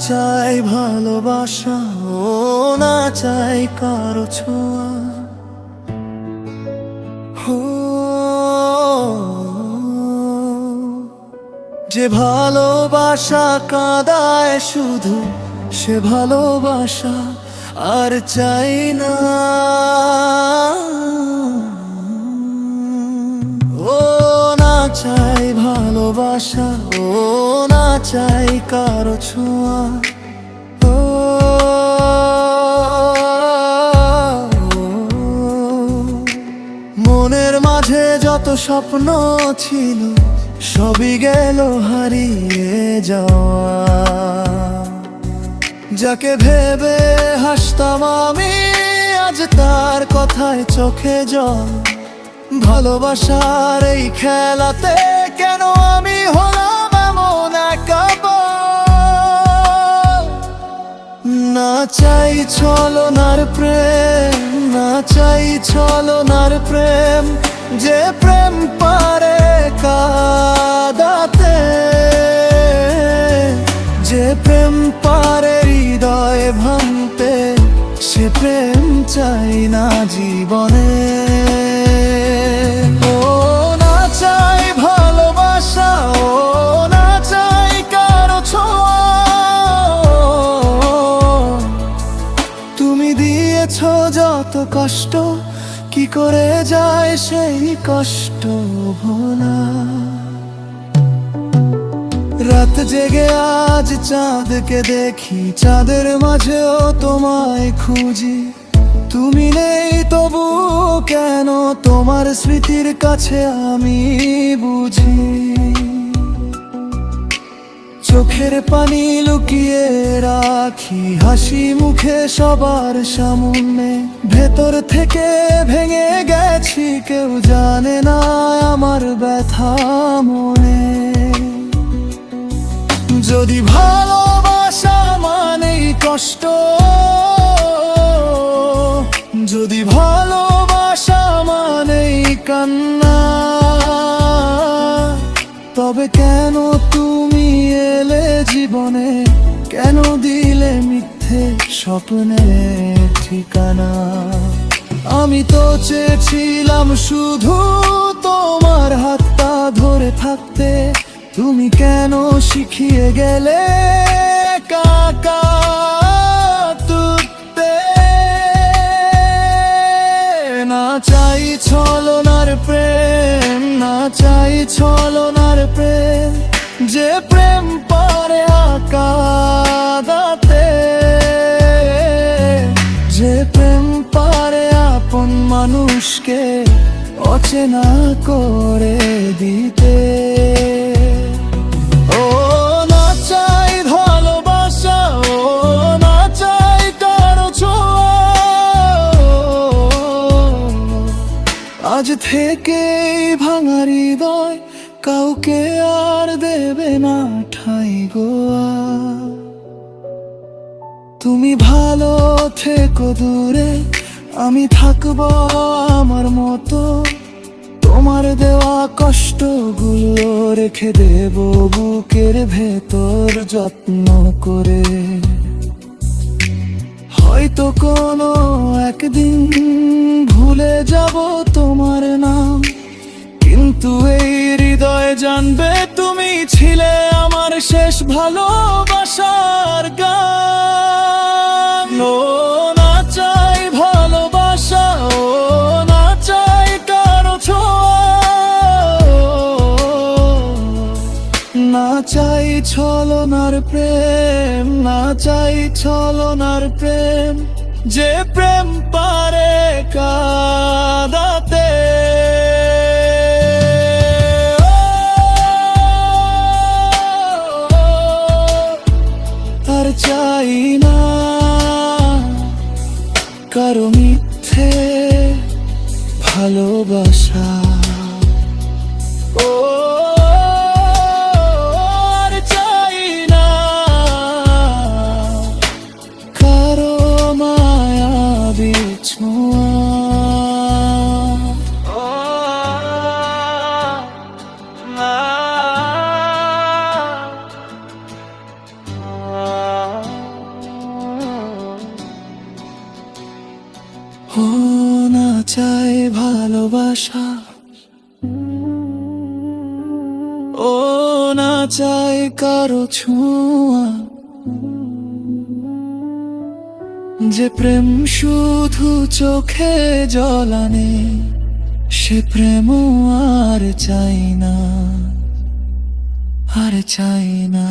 চাই ভালোবাসা, ও না চাই কারো ছোঁয়া। যে ভালোবাসা কাঁদায় শুধু, সে ভালোবাসা আর চাই না। ও না চাই ভালোবাসা, ও না চাই কারো ছোঁয়া। মনের মাঝে যত স্বপ্ন ছিল, সবই গেল হারিয়ে যাওয়া। যাকে ভেবে হাসতাম আমি, আজ তার কথায় চোখে জল। ভালোবাসার এই খেলাতে কেন আমি হলাম এমন একা। না চাই ছলনার প্রেম, না চাই ছলনার প্রেম, যে প্রেম পারে কাঁদাতে, যে প্রেম পারে হৃদয় ভাঙতে, সে প্রেম চাই না জীবনে। ও না চাই ভালোবাসা, ও না চাই কারো ছোঁয়া। তুমি দিয়েছ যত কষ্ট, কি করে যায় সেই কষ্ট ভোলা। রাত জেগে আজ চাঁদকে দেখি, চাঁদের মাঝেও তোমায় খুঁজি। তুমি নেই তবু কেন, তোমার স্মৃতির কাছে আমি বুঝি। চোখের পানি লুকিয়ে রাখি হাসি মুখে সবার সামনে। ভেতর থেকে ভেঙে গেছি, কেউ জানে না আমার ব্যথা মনে। যদি ভালোবাসা মানেই কষ্ট, যদি ভালোবাসা মানেই কান্না, তবে কেন তুমি এলে জীবনে, কেন দিলে মিথ্যে স্বপ্নের ঠিকানা। আমি তো চেয়েছিলাম শুধু তোমার হাতটা ধরে থাকতে, তুমি কেন শিখিয়ে গেলে কাকা তুতে। না চাই ছলনার প্রেম, না চাই ছলনার প্রেম, যে প্রেম পারে কাঁদাতে, যে প্রেম পারে আপন মানুষকে অচেনা করে দিতে। ও না চাই ভালোবাসা, ও না চাই কারো ছোঁয়া। আজ থেকে ভাঙা হৃদয় কাউকে আর দেবে না ঠাঁই গোয়া। তুমি ভালো থেকো দূরে, আমি থাকবো আমার মতো। তোমার দেওয়া কষ্টগুলো রেখে দেব বুকের ভেতর যত্ন করে। হয়তো কোনো একদিন ভুলে যাব তোমার নাম, কিন্তু এই হৃদয় জানবে তুমি ছিলে আমার শেষ ভালোবাসার গান। ও না চাই ভালোবাসা, ও না চাই কারো ছোঁয়া। না চাই ছলনার প্রেম, না চাই ছলনার প্রেম, যে প্রেম পারে কাঁদাতে। আর চাই না কারো মিথ্যে ভালোবাসা। ও আর চাই না কারো মায়াবী ছোঁয়া। চায় কারো ছোঁয়া, যে প্রেম শুধু চোখে জল আনে, সে প্রেম আর চাই না, আর চাই না।